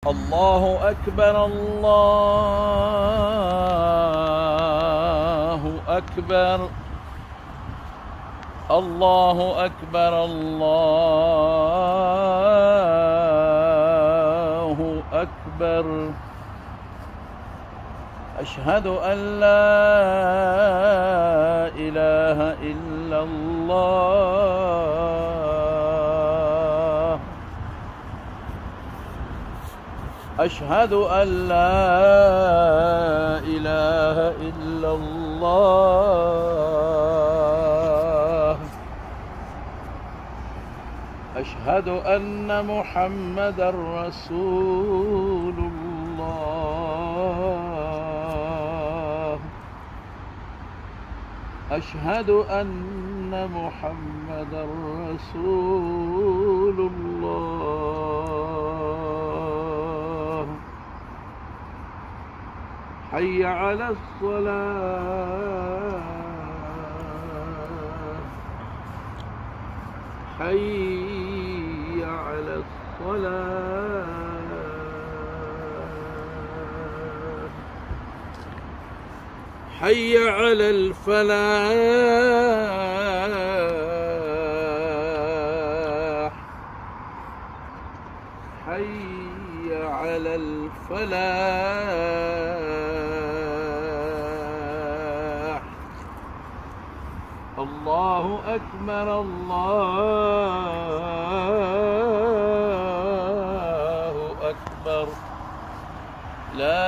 الله أكبر الله أكبر الله أكبر الله أكبر. أشهد أن لا إله إلا الله. أشهد أن لا إله إلا الله. أشهد أن محمدًا رسول الله. أشهد أن محمدًا رسول الله. حي على الصلاة. حي على الصلاة. حي على الفلاح. حي على الفلاح. الله أكبر الله أكبر. لا